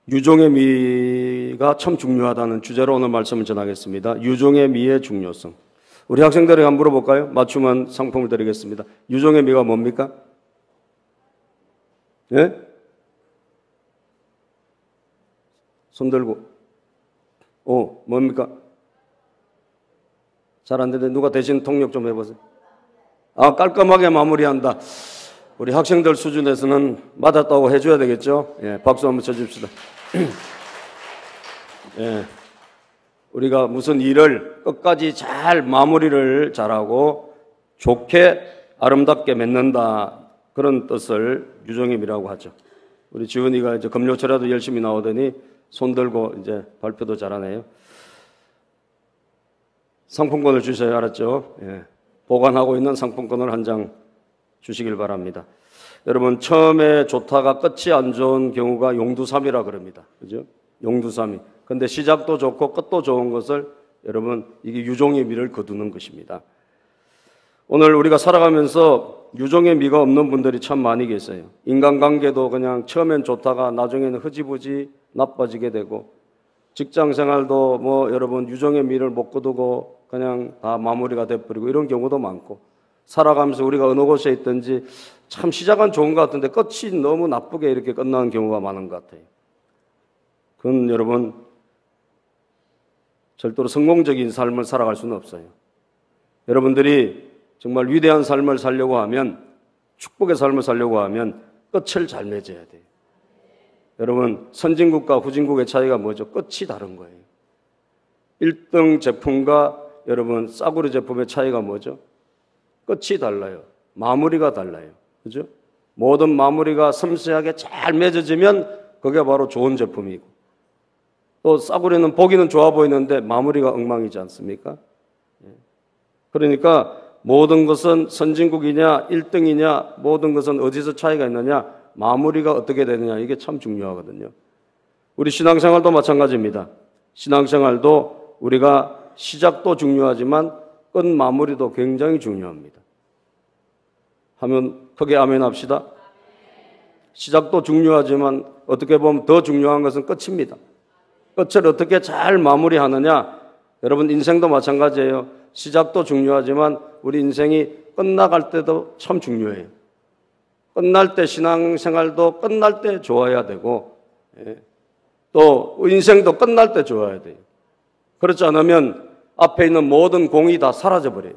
유종의 미가 참 중요하다는 주제로 오늘 말씀을 전하겠습니다. 유종의 미의 중요성. 우리 학생들에게 한번 물어볼까요? 맞추면 상품을 드리겠습니다. 유종의 미가 뭡니까? 예? 손 들고. 뭡니까? 잘 안 되는데 누가 대신 통역 좀 해보세요. 깔끔하게 마무리한다. 우리 학생들 수준에서는 맞았다고 해줘야 되겠죠? 예, 박수 한번 쳐줍시다. 예, 우리가 무슨 일을 끝까지 잘 마무리를 잘하고 좋게 아름답게 맺는다, 그런 뜻을 유종의 미라고 하죠. 우리 지훈이가 이제 금요철에도 열심히 나오더니 손 들고 이제 발표도 잘하네요. 상품권을 주셔야 알았죠? 예, 보관하고 있는 상품권을 한 장 주시길 바랍니다. 여러분, 처음에 좋다가 끝이 안 좋은 경우가 용두삼이라 그럽니다. 그죠? 용두삼이. 근데 시작도 좋고 끝도 좋은 것을 여러분, 이게 유종의 미를 거두는 것입니다. 오늘 우리가 살아가면서 유종의 미가 없는 분들이 참 많이 계세요. 인간관계도 그냥 처음엔 좋다가 나중에는 흐지부지 나빠지게 되고, 직장생활도 뭐 여러분 유종의 미를 못 거두고 그냥 다 마무리가 돼버리고 이런 경우도 많고, 살아가면서 우리가 어느 곳에 있든지 참 시작은 좋은 것 같은데 끝이 너무 나쁘게 이렇게 끝나는 경우가 많은 것 같아요. 그건 여러분 절대로 성공적인 삶을 살아갈 수는 없어요. 여러분들이 정말 위대한 삶을 살려고 하면, 축복의 삶을 살려고 하면 끝을 잘 맺어야 돼요. 여러분, 선진국과 후진국의 차이가 뭐죠? 끝이 다른 거예요. 1등 제품과 여러분 싸구려 제품의 차이가 뭐죠? 끝이 달라요. 마무리가 달라요. 그죠? 모든 마무리가 섬세하게 잘 맺어지면 그게 바로 좋은 제품이고, 또 싸구려는 보기는 좋아 보이는데 마무리가 엉망이지 않습니까? 그러니까 모든 것은 선진국이냐 1등이냐, 모든 것은 어디서 차이가 있느냐, 마무리가 어떻게 되느냐, 이게 참 중요하거든요. 우리 신앙생활도 마찬가지입니다. 신앙생활도 우리가 시작도 중요하지만 끝 마무리도 굉장히 중요합니다. 하면 크게 아멘 합시다. 시작도 중요하지만 어떻게 보면 더 중요한 것은 끝입니다. 끝을 어떻게 잘 마무리하느냐. 여러분, 인생도 마찬가지예요. 시작도 중요하지만 우리 인생이 끝나갈 때도 참 중요해요. 끝날 때 신앙생활도 끝날 때 좋아야 되고, 또 인생도 끝날 때 좋아야 돼요. 그렇지 않으면 앞에 있는 모든 공이 다 사라져버려요.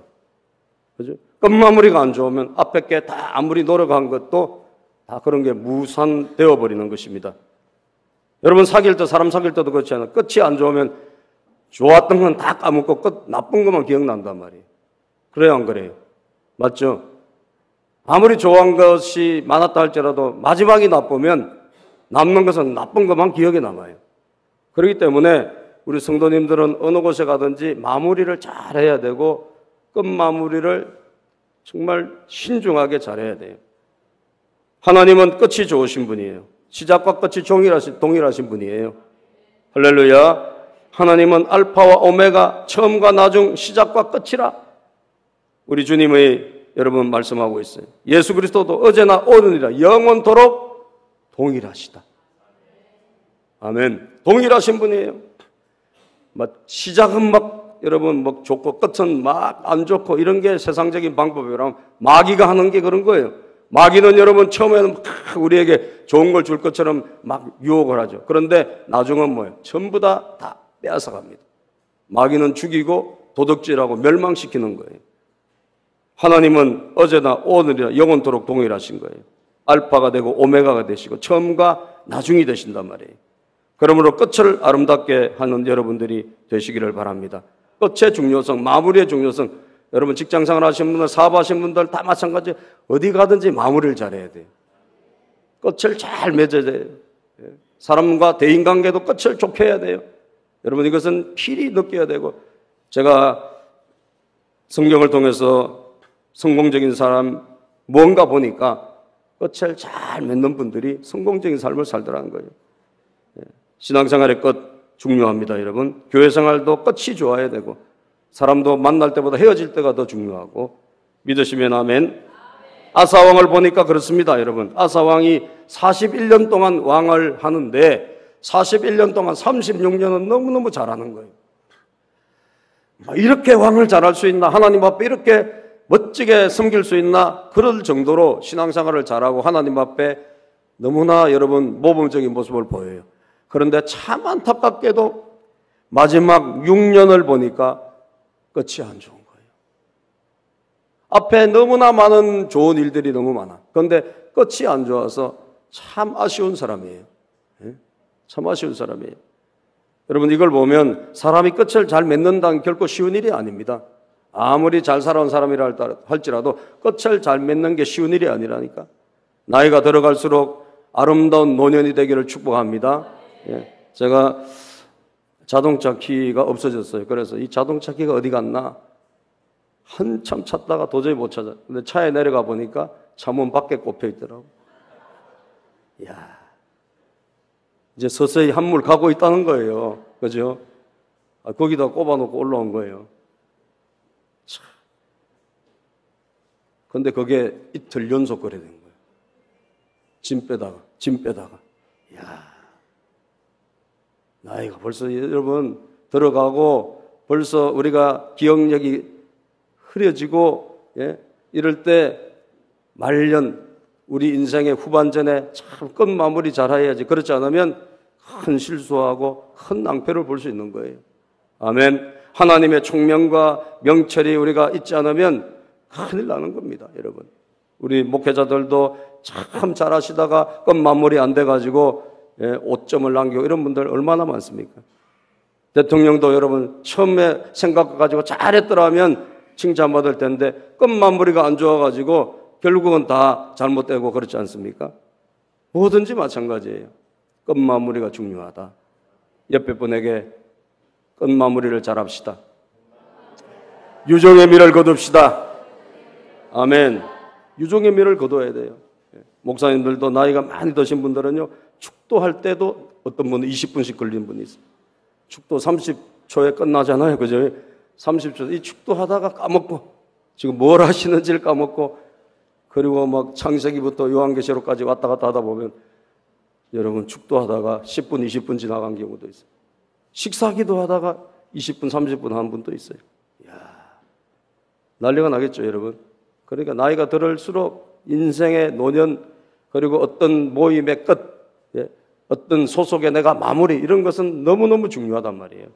그죠? 끝마무리가 안 좋으면 앞에 게 다 아무리 노력한 것도 다 그런 게 무산되어 버리는 것입니다. 여러분, 사람 사귈 때도 그렇지 않아요? 끝이 안 좋으면 좋았던 건 다 까먹고 끝 나쁜 것만 기억난단 말이에요. 그래요, 안 그래요? 맞죠? 아무리 좋아한 것이 많았다 할지라도 마지막이 나쁘면 남는 것은 나쁜 것만 기억에 남아요. 그렇기 때문에 우리 성도님들은 어느 곳에 가든지 마무리를 잘 해야 되고, 끝 마무리를 정말 신중하게 잘해야 돼요. 하나님은 끝이 좋으신 분이에요. 시작과 끝이 동일하신 분이에요. 할렐루야. 하나님은 알파와 오메가, 처음과 나중, 시작과 끝이라 우리 주님의 여러분 말씀하고 있어요. 예수 그리스도도 어제나 오늘이라 영원토록 동일하시다. 아멘. 동일하신 분이에요. 시작은 여러분 좋고 끝은 안 좋고 이런 게 세상적인 방법이라면 마귀가 하는 게 그런 거예요. 마귀는 여러분 처음에는 우리에게 좋은 걸 줄 것처럼 막 유혹을 하죠. 그런데 나중은 뭐예요? 전부 다 빼앗아갑니다. 마귀는 죽이고 도둑질하고 멸망시키는 거예요. 하나님은 어제나 오늘이나 영원토록 동일하신 거예요. 알파가 되고 오메가가 되시고 처음과 나중이 되신단 말이에요. 그러므로 끝을 아름답게 하는 여러분들이 되시기를 바랍니다. 끝의 중요성, 마무리의 중요성, 여러분 직장생활 하시는 분들, 사업하시는 분들 다 마찬가지예요. 어디 가든지 마무리를 잘해야 돼요. 끝을 잘 맺어야 돼요. 사람과 대인관계도 끝을 좋게 해야 돼요. 여러분, 이것은 필히 느껴야 되고, 제가 성경을 통해서 성공적인 사람 뭔가 보니까 끝을 잘 맺는 분들이 성공적인 삶을 살더라는 거예요. 신앙생활의 끝 중요합니다, 여러분. 교회 생활도 끝이 좋아야 되고 사람도 만날 때보다 헤어질 때가 더 중요하고 믿으시면 아멘. 아사왕을 보니까 그렇습니다, 여러분. 아사왕이 41년 동안 왕을 하는데 41년 동안 36년은 너무너무 잘하는 거예요. 이렇게 왕을 잘할 수 있나? 하나님 앞에 이렇게 멋지게 섬길 수 있나? 그럴 정도로 신앙생활을 잘하고 하나님 앞에 너무나 여러분 모범적인 모습을 보여요. 그런데 참 안타깝게도 마지막 6년을 보니까 끝이 안 좋은 거예요. 앞에 너무나 많은 좋은 일들이 너무 많아. 그런데 끝이 안 좋아서 참 아쉬운 사람이에요. 참 아쉬운 사람이에요. 여러분 이걸 보면 사람이 끝을 잘 맺는다는 결코 쉬운 일이 아닙니다. 아무리 잘 살아온 사람이라 할지라도 끝을 잘 맺는 게 쉬운 일이 아니라니까. 나이가 들어갈수록 아름다운 노년이 되기를 축복합니다. 제가 자동차 키가 없어졌어요. 그래서 이 자동차 키가 어디 갔나 한참 찾다가 도저히 못 찾아. 근데 차에 내려가 보니까 차문 밖에 꼽혀 있더라고. 이야, 이제 서서히 한물 가고 있다는 거예요. 그죠? 거기다 꼽아놓고 올라온 거예요. 참. 근데 그게 이틀 연속 그래 된 거예요. 짐 빼다가. 이야. 나이가 벌써 여러분 들어가고 벌써 우리가 기억력이 흐려지고 이럴 때 말년 우리 인생의 후반전에 참 끝마무리 잘해야지. 그렇지 않으면 큰 실수하고 큰 낭패를 볼 수 있는 거예요. 아멘. 하나님의 총명과 명철이 우리가 있지 않으면 큰일 나는 겁니다, 여러분. 우리 목회자들도 참 잘하시다가 끝마무리 안 돼가지고 5점을 남기고 이런 분들 얼마나 많습니까? 대통령도 여러분 처음에 생각 가지고 잘했더라면 칭찬받을 텐데 끝마무리가 안 좋아가지고 결국은 다 잘못되고 그렇지 않습니까? 뭐든지 마찬가지예요. 끝마무리가 중요하다. 옆에 분에게 끝마무리를 잘합시다. 유종의 미를 거둡시다. 아멘. 유종의 미를 거둬야 돼요. 목사님들도 나이가 많이 드신 분들은요, 축도할 때도 어떤 분은 20분씩 걸리는 분이 있어요. 축도 30초에 끝나잖아요. 그죠? 30초. 이 축도하다가 까먹고, 지금 뭘 하시는지를 까먹고, 그리고 막 창세기부터 요한계시록까지 왔다 갔다 하다 보면, 여러분 축도하다가 10분, 20분 지나간 경우도 있어요. 식사기도 하다가 20분, 30분 한 분도 있어요. 이야, 난리가 나겠죠, 여러분? 그러니까 나이가 들을수록 인생의 노년, 그리고 어떤 모임의 끝, 어떤 소속의 내가 마무리, 이런 것은 너무너무 중요하단 말이에요.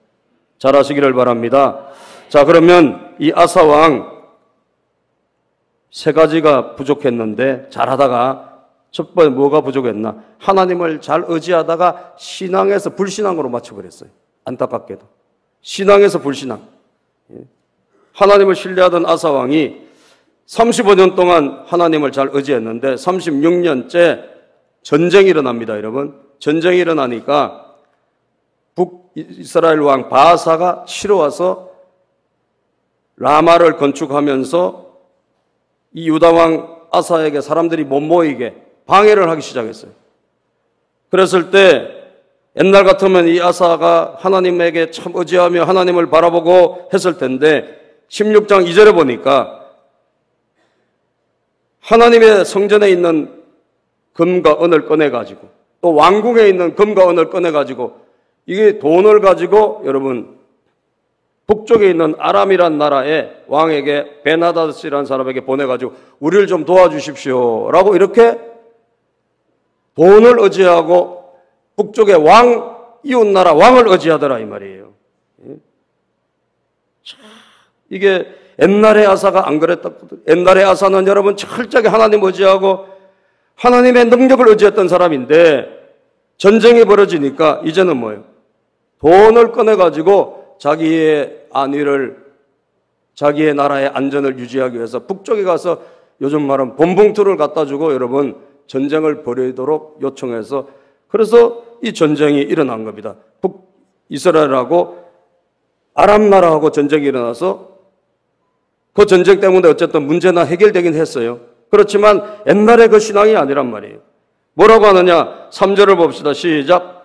잘 하시기를 바랍니다. 자, 그러면 이 아사왕 세 가지가 부족했는데 잘하다가 첫 번째 뭐가 부족했나? 하나님을 잘 의지하다가 신앙에서 불신앙으로 맞춰버렸어요. 안타깝게도. 신앙에서 불신앙. 하나님을 신뢰하던 아사왕이 35년 동안 하나님을 잘 의지했는데 36년째 전쟁이 일어납니다, 여러분. 전쟁이 일어나니까 북이스라엘 왕 바하사가 치러 와서 라마를 건축하면서 이 유다 왕 아사에게 사람들이 못 모이게 방해를 하기 시작했어요. 그랬을 때 옛날 같으면 이 아사가 하나님에게 참 의지하며 하나님을 바라보고 했을 텐데 16장 2절에 보니까 하나님의 성전에 있는 금과 은을 꺼내가지고 또 왕궁에 있는 금과 은을 꺼내가지고 이게 돈을 가지고 여러분 북쪽에 있는 아람이란 나라의 왕에게 베나다스라는 사람에게 보내가지고 우리를 좀 도와주십시오 라고 이렇게 돈을 의지하고 북쪽의 왕, 이웃나라 왕을 의지하더라 이 말이에요. 이게 옛날의 아사가 안 그랬다거든. 옛날의 아사는 여러분 철저하게 하나님 의지하고 하나님의 능력을 의지했던 사람인데 전쟁이 벌어지니까 이제는 뭐예요? 돈을 꺼내가지고 자기의 안위를, 자기의 나라의 안전을 유지하기 위해서 북쪽에 가서 요즘 말하면 bon봉투를 갖다 주고 여러분 전쟁을 벌이도록 요청해서 그래서 이 전쟁이 일어난 겁니다. 북이스라엘하고 아람 나라하고 전쟁이 일어나서 그 전쟁 때문에 어쨌든 문제는 해결되긴 했어요. 그렇지만 옛날의 그 신앙이 아니란 말이에요. 뭐라고 하느냐? 3절을 봅시다. 시작.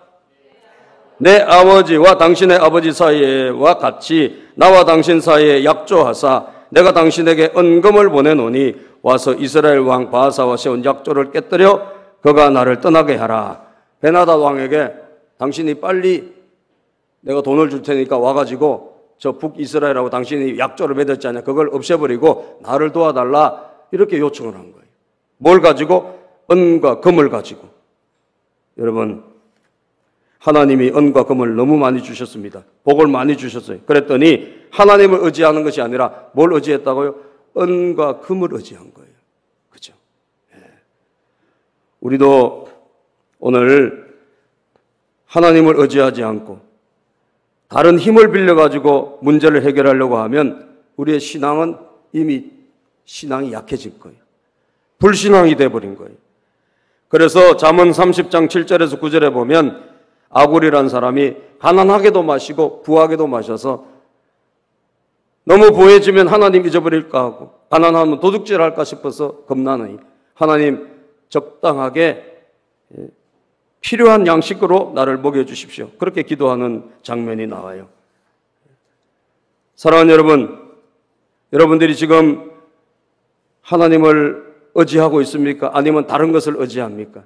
내 아버지와 당신의 아버지 사이와 같이 나와 당신 사이에 약조하사 내가 당신에게 은금을 보내노니 와서 이스라엘 왕 바하사와 세운 약조를 깨뜨려 그가 나를 떠나게 하라. 베나닷 왕에게 당신이 빨리 내가 돈을 줄 테니까 와가지고 저 북이스라엘하고 당신이 약조를 맺었지 않냐, 그걸 없애버리고 나를 도와달라, 이렇게 요청을 한 거예요. 뭘 가지고? 은과 금을 가지고. 여러분, 하나님이 은과 금을 너무 많이 주셨습니다. 복을 많이 주셨어요. 그랬더니 하나님을 의지하는 것이 아니라 뭘 의지했다고요? 은과 금을 의지한 거예요. 그죠? 예. 우리도 오늘 하나님을 의지하지 않고 다른 힘을 빌려가지고 문제를 해결하려고 하면 우리의 신앙은 이미 신앙이 약해질 거예요. 불신앙이 돼버린 거예요. 그래서 잠언 30장 7절에서 9절에 보면 아굴이라는 사람이 가난하게도 마시고 부하게도 마셔서 너무 부해지면 하나님 잊어버릴까 하고 가난하면 도둑질할까 싶어서 겁나니 하나님 적당하게 필요한 양식으로 나를 먹여주십시오. 그렇게 기도하는 장면이 나와요. 사랑하는 여러분, 여러분들이 지금 하나님을 의지하고 있습니까? 아니면 다른 것을 의지합니까?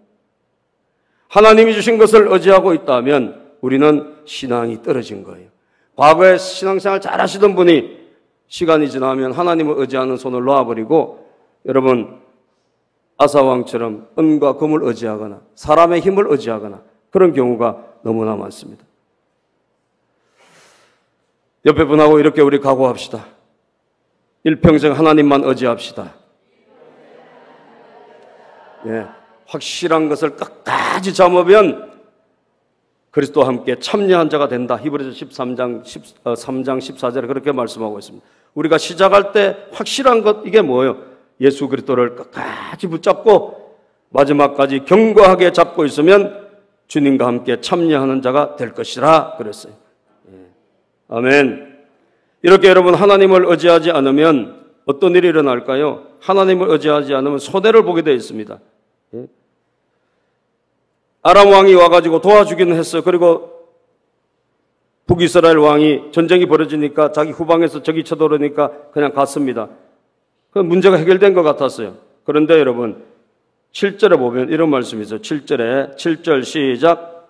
하나님이 주신 것을 의지하고 있다면 우리는 신앙이 떨어진 거예요. 과거에 신앙생활 잘 하시던 분이 시간이 지나면 하나님을 의지하는 손을 놓아버리고 여러분 아사왕처럼 은과 금을 의지하거나 사람의 힘을 의지하거나 그런 경우가 너무나 많습니다. 옆에 분하고 이렇게 우리 각오합시다. 일평생 하나님만 의지합시다. 예, 확실한 것을 끝까지 잡으면 그리스도와 함께 참여한 자가 된다. 히브리서 3장 14절에 그렇게 말씀하고 있습니다. 우리가 시작할 때 확실한 것, 이게 뭐예요? 예수 그리스도를 끝까지 붙잡고 마지막까지 견고하게 잡고 있으면 주님과 함께 참여하는 자가 될 것이라 그랬어요. 아멘. 이렇게 여러분 하나님을 의지하지 않으면 어떤 일이 일어날까요? 하나님을 의지하지 않으면 손해를 보게 되어 있습니다. 아람 왕이 와가지고 도와주기는 했어요. 그리고 북이스라엘 왕이 전쟁이 벌어지니까 자기 후방에서 적이 쳐들어오니까 그냥 갔습니다. 그 문제가 해결된 것 같았어요. 그런데 여러분 7절에 보면 이런 말씀이 있어요. 7절 시작.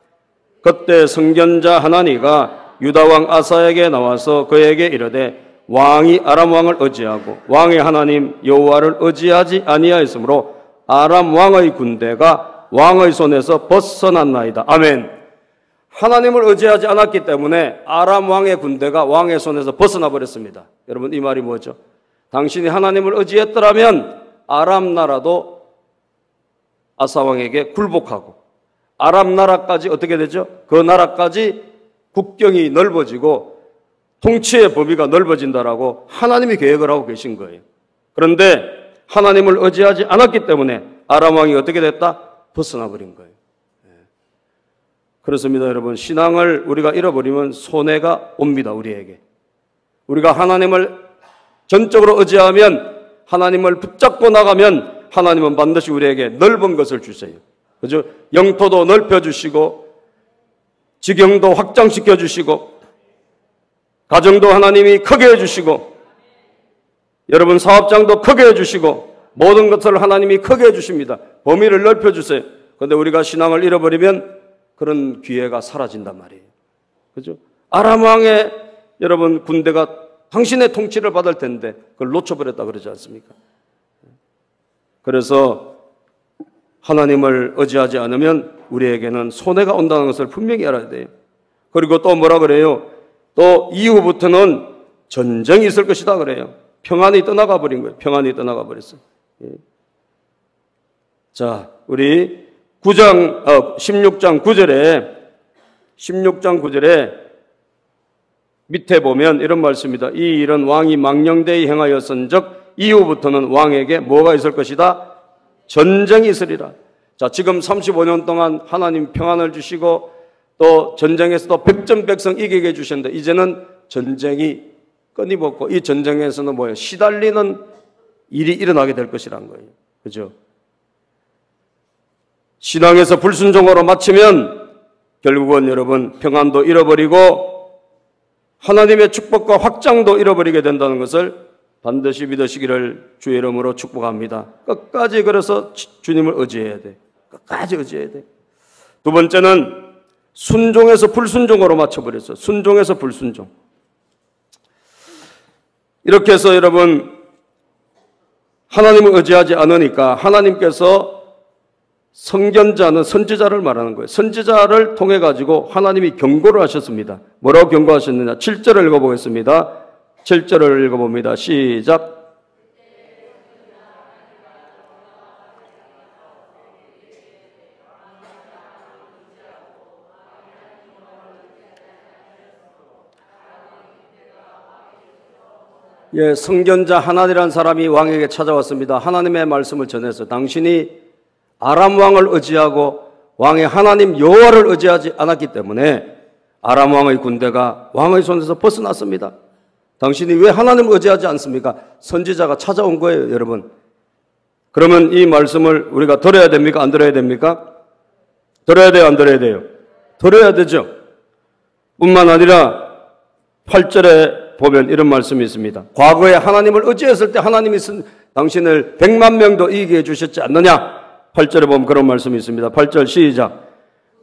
그때 선견자 하나니가 유다왕 아사에게 나와서 그에게 이르되 왕이 아람 왕을 의지하고 왕의 하나님 여호와를 의지하지 아니하였으므로 아람 왕의 군대가 왕의 손에서 벗어났나이다. 아멘. 하나님을 의지하지 않았기 때문에 아람 왕의 군대가 왕의 손에서 벗어나 버렸습니다. 여러분 이 말이 뭐죠? 당신이 하나님을 의지했더라면 아람 나라도 아사 왕에게 굴복하고 아람 나라까지 어떻게 되죠? 그 나라까지 국경이 넓어지고 통치의 범위가 넓어진다라고 하나님이 계획을 하고 계신 거예요. 그런데 하나님을 의지하지 않았기 때문에 아람 왕이 어떻게 됐다? 벗어나 버린 거예요. 그렇습니다, 여러분. 신앙을 우리가 잃어버리면 손해가 옵니다, 우리에게. 우리가 하나님을 전적으로 의지하면, 하나님을 붙잡고 나가면 하나님은 반드시 우리에게 넓은 것을 주세요. 그죠? 영토도 넓혀주시고 지경도 확장시켜주시고 가정도 하나님이 크게 해주시고 여러분 사업장도 크게 해주시고 모든 것을 하나님이 크게 해주십니다. 범위를 넓혀주세요. 그런데 우리가 신앙을 잃어버리면 그런 기회가 사라진단 말이에요. 그죠? 아람 왕의 여러분 군대가 당신의 통치를 받을 텐데 그걸 놓쳐버렸다 그러지 않습니까? 그래서 하나님을 의지하지 않으면 우리에게는 손해가 온다는 것을 분명히 알아야 돼요. 그리고 또 뭐라 그래요? 또 이후부터는 전쟁이 있을 것이다 그래요. 평안이 떠나가 버린 거예요. 평안이 떠나가 버렸어요. 자, 우리 16장 9절에 밑에 보면 이런 말씀입니다. 이 일은 왕이 망령되이 행하였은즉 이후부터는 왕에게 뭐가 있을 것이다? 전쟁이 있으리라. 자, 지금 35년 동안 하나님 평안을 주시고 또 전쟁에서도 백전백승 이기게 해주셨는데 이제는 전쟁이 끊임없고 이 전쟁에서는 뭐예요? 시달리는 일이 일어나게 될 것이란 거예요. 그죠? 신앙에서 불순종으로 마치면 결국은 여러분 평안도 잃어버리고 하나님의 축복과 확장도 잃어버리게 된다는 것을 반드시 믿으시기를 주의 이름으로 축복합니다. 끝까지 그래서 주님을 의지해야 돼. 끝까지 의지해야 돼. 두 번째는 순종에서 불순종으로 맞춰버렸어요. 순종에서 불순종. 이렇게 해서 여러분 하나님을 의지하지 않으니까 하나님께서 선견자는 선지자를 말하는 거예요. 선지자를 통해 가지고 하나님이 경고를 하셨습니다. 뭐라고 경고하셨느냐? 7절을 읽어보겠습니다. 7절을 읽어봅니다. 시작. 예, 선견자 하나니라는 사람이 왕에게 찾아왔습니다. 하나님의 말씀을 전해서 당신이 아람 왕을 의지하고 왕의 하나님 여호와를 의지하지 않았기 때문에 아람 왕의 군대가 왕의 손에서 벗어났습니다. 당신이 왜 하나님을 의지하지 않습니까? 선지자가 찾아온 거예요, 여러분. 그러면 이 말씀을 우리가 들어야 됩니까? 안 들어야 됩니까? 들어야 돼요, 안 들어야 돼요? 들어야 되죠. 뿐만 아니라 8절에 보면 이런 말씀이 있습니다. 과거에 하나님을 의지했을 때 하나님이 당신을 100만 명도 이기게 해주셨지 않느냐? 8절에 보면 그런 말씀이 있습니다. 8절 시작.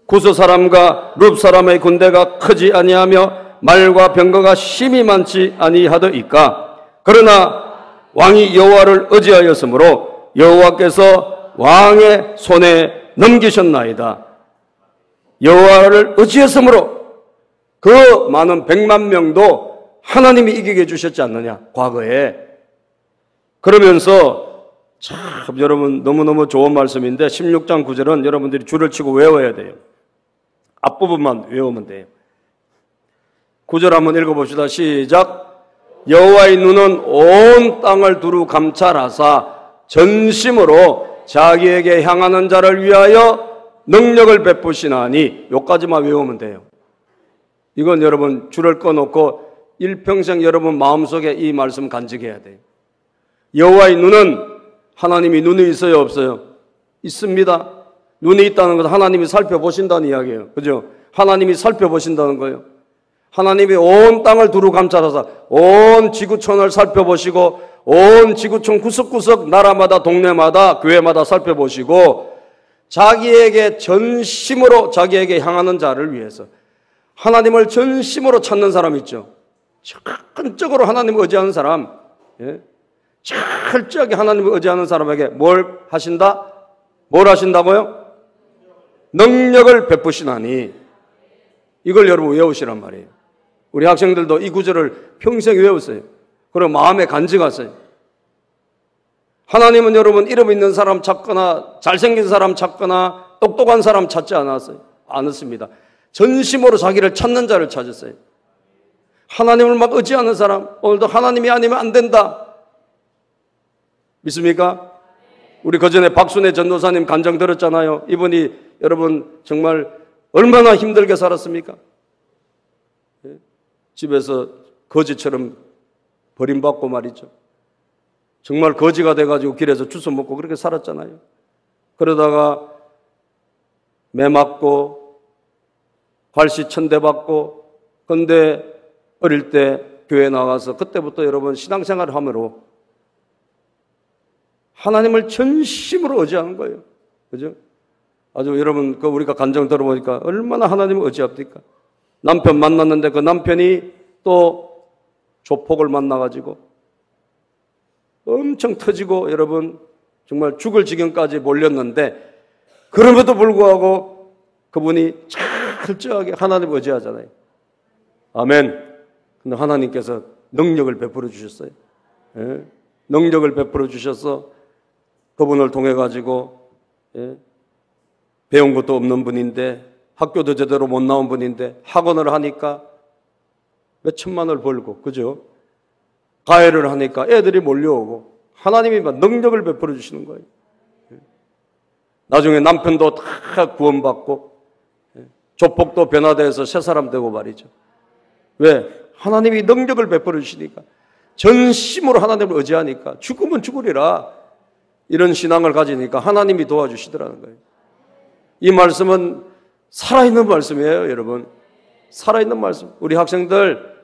구스 사람과 룹 사람의 군대가 크지 아니하며 말과 병거가 심히 많지 아니하더이까. 그러나 왕이 여호와를 의지하였으므로 여호와께서 왕의 손에 넘기셨나이다. 여호와를 의지했으므로 그 많은 100만 명도 하나님이 이기게 해주셨지 않느냐, 과거에. 그러면서 참 여러분 너무너무 좋은 말씀인데 16장 9절은 여러분들이 줄을 치고 외워야 돼요. 앞부분만 외우면 돼요. 9절 한번 읽어봅시다. 시작. 여호와의 눈은 온 땅을 두루 감찰하사 전심으로 자기에게 향하는 자를 위하여 능력을 베푸시나니. 요까지만 외우면 돼요. 이건 여러분 줄을 꺼놓고 일평생 여러분 마음속에 이 말씀 간직해야 돼요. 여호와의 눈은, 하나님이 눈이 있어요, 없어요? 있습니다. 눈이 있다는 것은 하나님이 살펴보신다는 이야기예요. 그죠? 하나님이 살펴보신다는 거예요. 하나님이 온 땅을 두루 감찰하사 온 지구촌을 살펴보시고 온 지구촌 구석구석 나라마다 동네마다 교회마다 살펴보시고 자기에게 전심으로 자기에게 향하는 자를 위해서 하나님을 전심으로 찾는 사람 있죠. 철저하게 하나님을 의지하는 사람, 예? 철저하게 하나님을 의지하는 사람에게 뭘 하신다? 뭘 하신다고요? 능력을 베푸시나니. 이걸 여러분 외우시란 말이에요. 우리 학생들도 이 구절을 평생 외웠어요. 그리고 마음에 간직하세요. 하나님은 여러분 이름 있는 사람 찾거나 잘생긴 사람 찾거나 똑똑한 사람 찾지 않았습니다. 전심으로 자기를 찾는 자를 찾았어요. 하나님을 막 의지하는 사람, 오늘도 하나님이 아니면 안 된다. 믿습니까? 우리 그전에 박순애 전도사님 간증 들었잖아요. 이분이 여러분 정말 얼마나 힘들게 살았습니까? 집에서 거지처럼 버림받고 말이죠. 정말 거지가 돼가지고 길에서 주워 먹고 그렇게 살았잖아요. 그러다가 매 맞고 괄시 천대받고, 근데 어릴 때 교회 나가서 그때부터 여러분 신앙생활을 함으로 하나님을 전심으로 의지하는 거예요. 그죠? 아주 여러분 그 우리가 간증 들어보니까 얼마나 하나님을 의지합니까? 남편 만났는데 그 남편이 또 조폭을 만나가지고 엄청 터지고 여러분 정말 죽을 지경까지 몰렸는데 그럼에도 불구하고 그분이 철저하게 하나님을 의지하잖아요. 아멘. 근데 하나님께서 능력을 베풀어 주셨어요. 예? 능력을 베풀어 주셔서 그분을 통해 가지고, 예? 배운 것도 없는 분인데 학교도 제대로 못 나온 분인데 학원을 하니까 몇 천만을 벌고, 그죠? 가해를 하니까 애들이 몰려오고 하나님이 막 능력을 베풀어 주시는 거예요. 예? 나중에 남편도 다 구원받고, 예? 조폭도 변화돼서 새 사람 되고 말이죠. 왜? 하나님이 능력을 베풀어 주시니까, 전심으로 하나님을 의지하니까, 죽으면 죽으리라 이런 신앙을 가지니까 하나님이 도와주시더라는 거예요. 이 말씀은 살아있는 말씀이에요, 여러분. 살아있는 말씀. 우리 학생들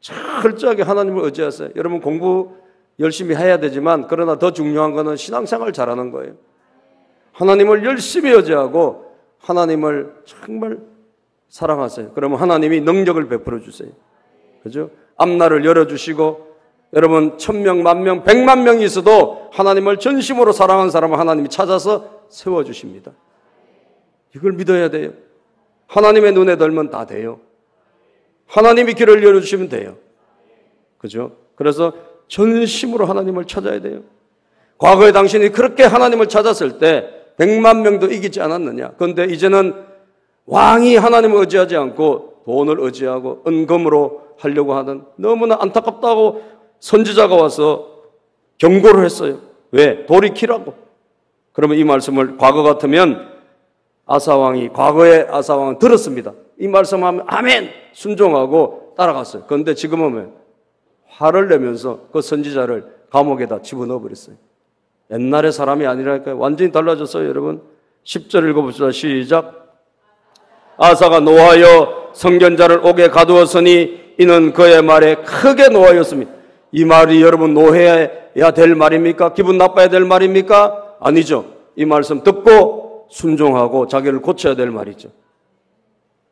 철저하게 하나님을 의지하세요. 여러분 공부 열심히 해야 되지만 그러나 더 중요한 것은 신앙생활 잘하는 거예요. 하나님을 열심히 의지하고 하나님을 정말 사랑하세요. 그러면 하나님이 능력을 베풀어 주세요. 그죠? 앞날을 열어주시고 여러분 1000명, 10,000명, 100만 명이 있어도 하나님을 전심으로 사랑하는 사람을 하나님이 찾아서 세워주십니다. 이걸 믿어야 돼요. 하나님의 눈에 들면 다 돼요. 하나님이 길을 열어주시면 돼요. 그죠? 그래서 전심으로 하나님을 찾아야 돼요. 과거에 당신이 그렇게 하나님을 찾았을 때 100만 명도 이기지 않았느냐. 그런데 이제는 왕이 하나님을 의지하지 않고 돈을 의지하고 은금으로 하려고 하는 너무나 안타깝다고 선지자가 와서 경고를 했어요. 왜? 돌이키라고. 그러면 이 말씀을 과거 같으면 과거의 아사왕은 들었습니다. 이 말씀하면 아멘! 순종하고 따라갔어요. 그런데 지금은 화를 내면서 그 선지자를 감옥에다 집어넣어 버렸어요. 옛날의 사람이 아니라니까요. 완전히 달라졌어요, 여러분. 10절 읽어봅시다. 시작. 아사가 노하여 선견자를 옥에 가두었으니 이는 그의 말에 크게 노하였습니다. 이 말이 여러분 노해야 될 말입니까? 기분 나빠야 될 말입니까? 아니죠. 이 말씀 듣고 순종하고 자기를 고쳐야 될 말이죠.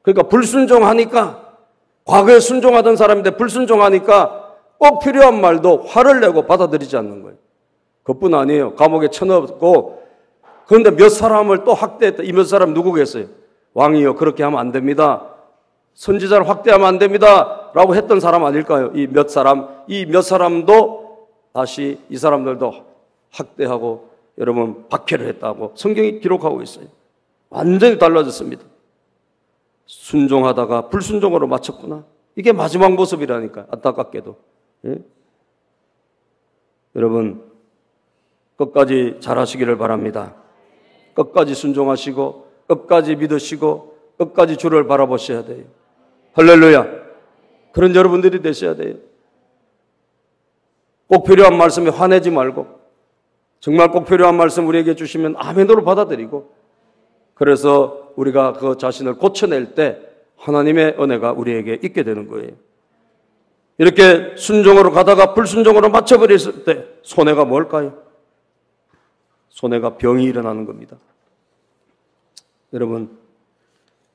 그러니까 불순종하니까, 과거에 순종하던 사람인데 불순종하니까 꼭 필요한 말도 화를 내고 받아들이지 않는 거예요. 그뿐 아니에요. 감옥에 쳐넣었고, 그런데 몇 사람을 또 학대했다. 이 몇 사람 누구겠어요? 왕이요, 그렇게 하면 안 됩니다. 선지자를 확대하면 안 됩니다. 라고 했던 사람 아닐까요? 이 몇 사람도 다시 이 사람들도 학대하고 여러분 박해를 했다고 성경이 기록하고 있어요. 완전히 달라졌습니다. 순종하다가 불순종으로 마쳤구나. 이게 마지막 모습이라니까요. 안타깝게도. 예? 여러분 끝까지 잘하시기를 바랍니다. 끝까지 순종하시고 끝까지 믿으시고 끝까지 주를 바라보셔야 돼요. 할렐루야. 그런 여러분들이 되셔야 돼요. 꼭 필요한 말씀에 화내지 말고 정말 꼭 필요한 말씀 우리에게 주시면 아멘으로 받아들이고, 그래서 우리가 그 자신을 고쳐낼 때 하나님의 은혜가 우리에게 있게 되는 거예요. 이렇게 순종으로 가다가 불순종으로 맞춰버렸을 때 손해가 뭘까요? 손해가 병이 일어나는 겁니다. 여러분,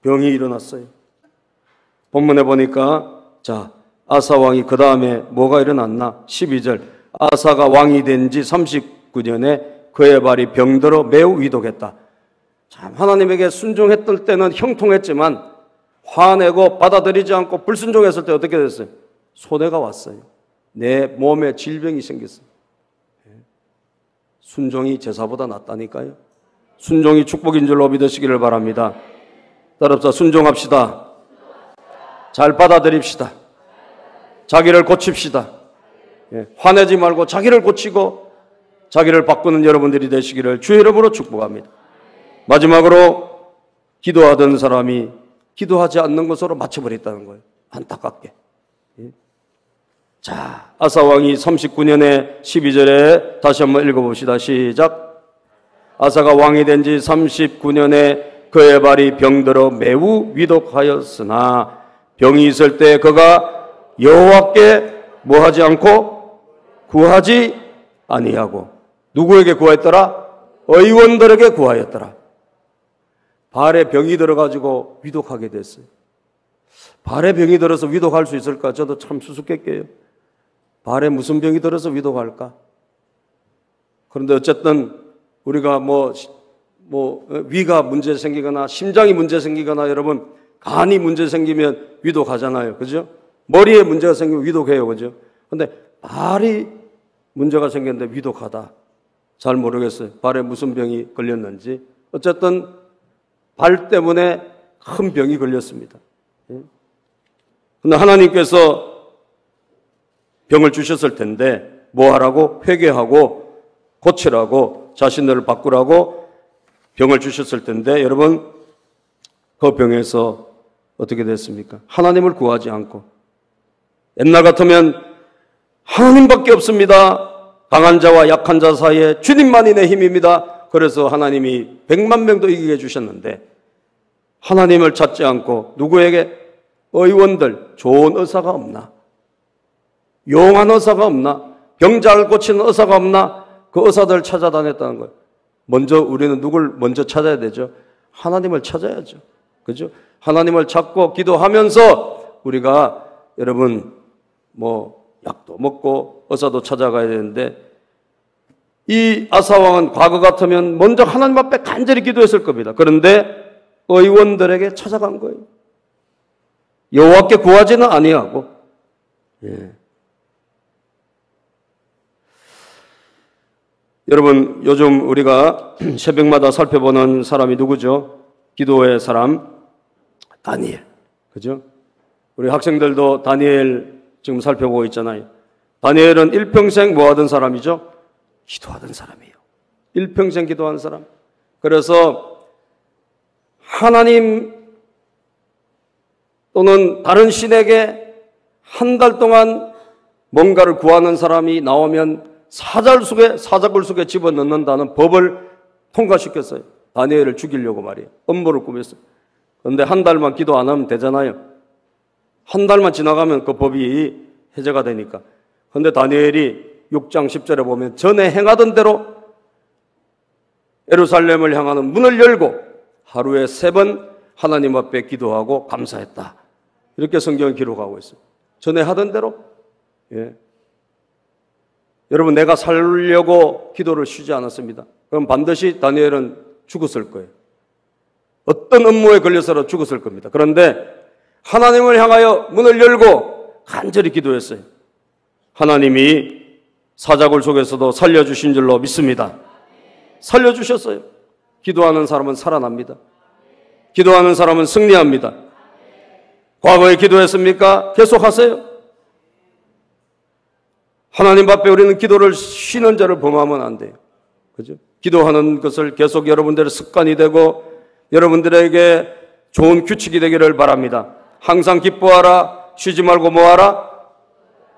병이 일어났어요. 본문에 보니까 아사 왕이 그 다음에 뭐가 일어났나? 12절. 아사가 왕이 된 지 39년에 그의 발이 병들어 매우 위독했다. 참 하나님에게 순종했을 때는 형통했지만 화내고 받아들이지 않고 불순종했을 때 어떻게 됐어요? 손해가 왔어요. 내 몸에 질병이 생겼어요. 순종이 제사보다 낫다니까요. 순종이 축복인 줄로 믿으시기를 바랍니다. 따라서 순종합시다. 잘 받아들입시다. 자기를 고칩시다. 화내지 말고 자기를 고치고 자기를 바꾸는 여러분들이 되시기를 주의 이름으로 축복합니다. 마지막으로 기도하던 사람이 기도하지 않는 것으로 맞춰버렸다는 거예요. 안타깝게. 자, 아사 왕이 39년에 12절에 다시 한번 읽어봅시다. 시작. 아사가 왕이 된 지 39년에 그의 발이 병들어 매우 위독하였으나 병이 있을 때 그가 여호와께 뭐하지 않고 구하지 아니하고 누구에게 구하였더라? 의원들에게 구하였더라. 발에 병이 들어가지고 위독하게 됐어요. 발에 병이 들어서 위독할 수 있을까? 저도 참 수수께끼예요. 발에 무슨 병이 들어서 위독할까? 그런데 어쨌든 우리가 위가 문제 생기거나 심장이 문제 생기거나 여러분 간이 문제 생기면 위독하잖아요. 그죠? 머리에 문제가 생기면 위독해요. 그죠? 근데 발이 문제가 생겼는데 위독하다. 잘 모르겠어요. 발에 무슨 병이 걸렸는지. 어쨌든 발 때문에 큰 병이 걸렸습니다. 그런데 하나님께서 병을 주셨을 텐데 뭐 하라고? 회개하고 고치라고 자신을 바꾸라고 병을 주셨을 텐데 여러분 그 병에서 어떻게 됐습니까? 하나님을 구하지 않고 옛날 같으면 하나님밖에 없습니다. 강한 자와 약한 자 사이에 주님만이 내 힘입니다. 그래서 하나님이 100만 명도 이기게 해주셨는데 하나님을 찾지 않고 누구에게? 의원들, 좋은 의사가 없나? 용한 의사가 없나? 병자를 고치는 의사가 없나? 그 의사들 찾아다녔다는 거예요. 먼저 우리는 누굴 먼저 찾아야 되죠? 하나님을 찾아야죠. 그죠? 하나님을 찾고 기도하면서 우리가 여러분 약도 먹고 의사도 찾아가야 되는데, 이 아사왕은 과거 같으면 먼저 하나님 앞에 간절히 기도했을 겁니다. 그런데 의원들에게 찾아간 거예요. 여호와께 구하지는 아니하고. 여러분, 요즘 우리가 새벽마다 살펴보는 사람이 누구죠? 기도의 사람, 다니엘. 그죠? 우리 학생들도 다니엘 지금 살펴보고 있잖아요. 다니엘은 일평생 뭐 하던 사람이죠? 기도하던 사람이에요. 일평생 기도한 사람. 그래서 하나님 또는 다른 신에게 한 달 동안 뭔가를 구하는 사람이 나오면 사자굴 속에 집어넣는다는 법을 통과시켰어요. 다니엘을 죽이려고 말이에요. 음모를 꾸몄어요. 그런데 한 달만 기도 안 하면 되잖아요. 한 달만 지나가면 그 법이 해제가 되니까. 그런데 다니엘이 6장 10절에 보면 전에 행하던 대로 예루살렘을 향하는 문을 열고 하루에 3번 하나님 앞에 기도하고 감사했다. 이렇게 성경을 기록하고 있어요. 전에 하던 대로. 여러분, 내가 살려고 기도를 쉬지 않았습니다. 그럼 반드시 다니엘은 죽었을 거예요. 어떤 업무에 걸려서라도 죽었을 겁니다. 그런데 하나님을 향하여 문을 열고 간절히 기도했어요. 하나님이 사자굴 속에서도 살려주신 줄로 믿습니다. 살려주셨어요. 기도하는 사람은 살아납니다. 기도하는 사람은 승리합니다. 과거에 기도했습니까? 계속하세요. 하나님 앞에 우리는 기도를 쉬는 자를 범하면 안 돼요. 그죠? 기도하는 것을 계속 여러분들의 습관이 되고 여러분들에게 좋은 규칙이 되기를 바랍니다. 항상 기뻐하라. 쉬지 말고 뭐하라?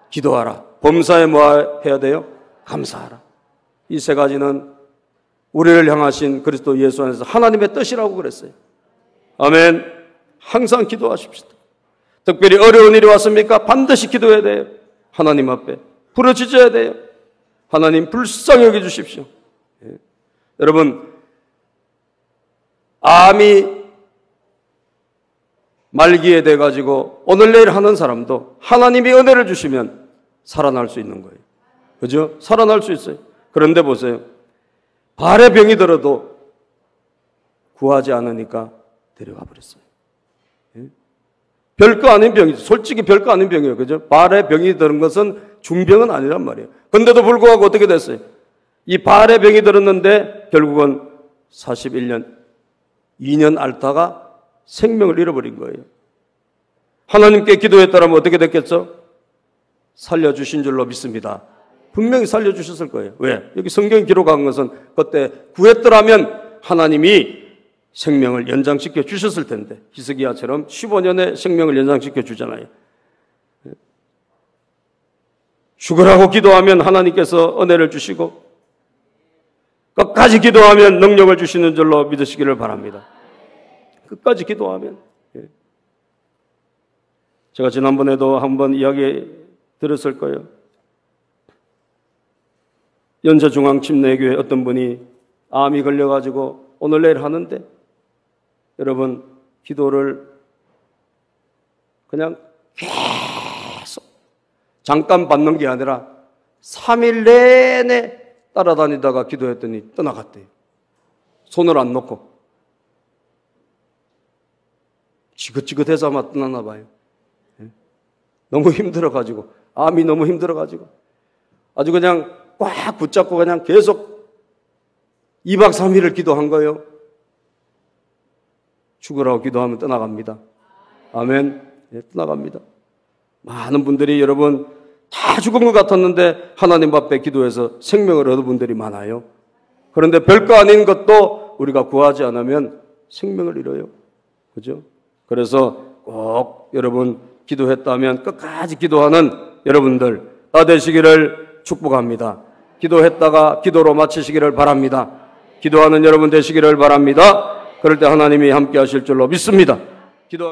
기도하라. 범사에 뭐 해야 돼요? 감사하라. 이 3가지는 우리를 향하신 그리스도 예수 안에서 하나님의 뜻이라고 그랬어요. 아멘. 항상 기도하십시오. 특별히 어려운 일이 왔습니까? 반드시 기도해야 돼요. 하나님 앞에 부르짖어야 돼요. 하나님 불쌍히 여겨주십시오. 여러분, 암이 말기에 돼가지고 오늘 내일 하는 사람도 하나님이 은혜를 주시면 살아날 수 있는 거예요. 그죠? 살아날 수 있어요. 그런데 보세요. 발에 병이 들어도 구하지 않으니까 데려가 버렸어요. 별거 아닌 병이죠. 솔직히 별거 아닌 병이에요. 그죠? 발에 병이 들은 것은 중병은 아니란 말이에요. 근데도 불구하고 어떻게 됐어요? 이 발에 병이 들었는데 결국은 41년, 2년 앓다가 생명을 잃어버린 거예요. 하나님께 기도했다면 어떻게 됐겠죠? 살려주신 줄로 믿습니다. 분명히 살려주셨을 거예요. 왜? 여기 성경이 기록한 것은 그때 구했더라면 하나님이 생명을 연장시켜 주셨을 텐데, 히스기야처럼 15년의 생명을 연장시켜 주잖아요. 죽으라고 기도하면 하나님께서 은혜를 주시고 끝까지 기도하면 능력을 주시는 줄로 믿으시기를 바랍니다. 끝까지 기도하면. 제가 지난번에도 한번 이야기 들었을 거예요. 연세중앙침례교회 어떤 분이 암이 걸려가지고 오늘 내일 하는데, 여러분, 기도를 그냥 계속 잠깐 받는 게 아니라 3일 내내 따라다니다가 기도했더니 떠나갔대요. 손을 안 놓고. 지긋지긋해서 아마 떠났나 봐요. 너무 힘들어가지고, 암이 너무 힘들어가지고 아주 그냥 꽉 붙잡고 그냥 계속 2박 3일을 기도한 거예요. 죽으라고 기도하면 떠나갑니다. 아멘. 네, 떠나갑니다. 많은 분들이 여러분 다 죽은 것 같았는데 하나님 앞에 기도해서 생명을 얻은 분들이 많아요. 그런데 별거 아닌 것도 우리가 구하지 않으면 생명을 잃어요. 그죠? 그래서 꼭 여러분 기도했다면 끝까지 기도하는 여러분들 다 되시기를 축복합니다. 기도했다가 기도로 마치시기를 바랍니다. 기도하는 여러분 되시기를 바랍니다. 그럴 때 하나님이 함께 하실 줄로 믿습니다. 기도하겠습니다.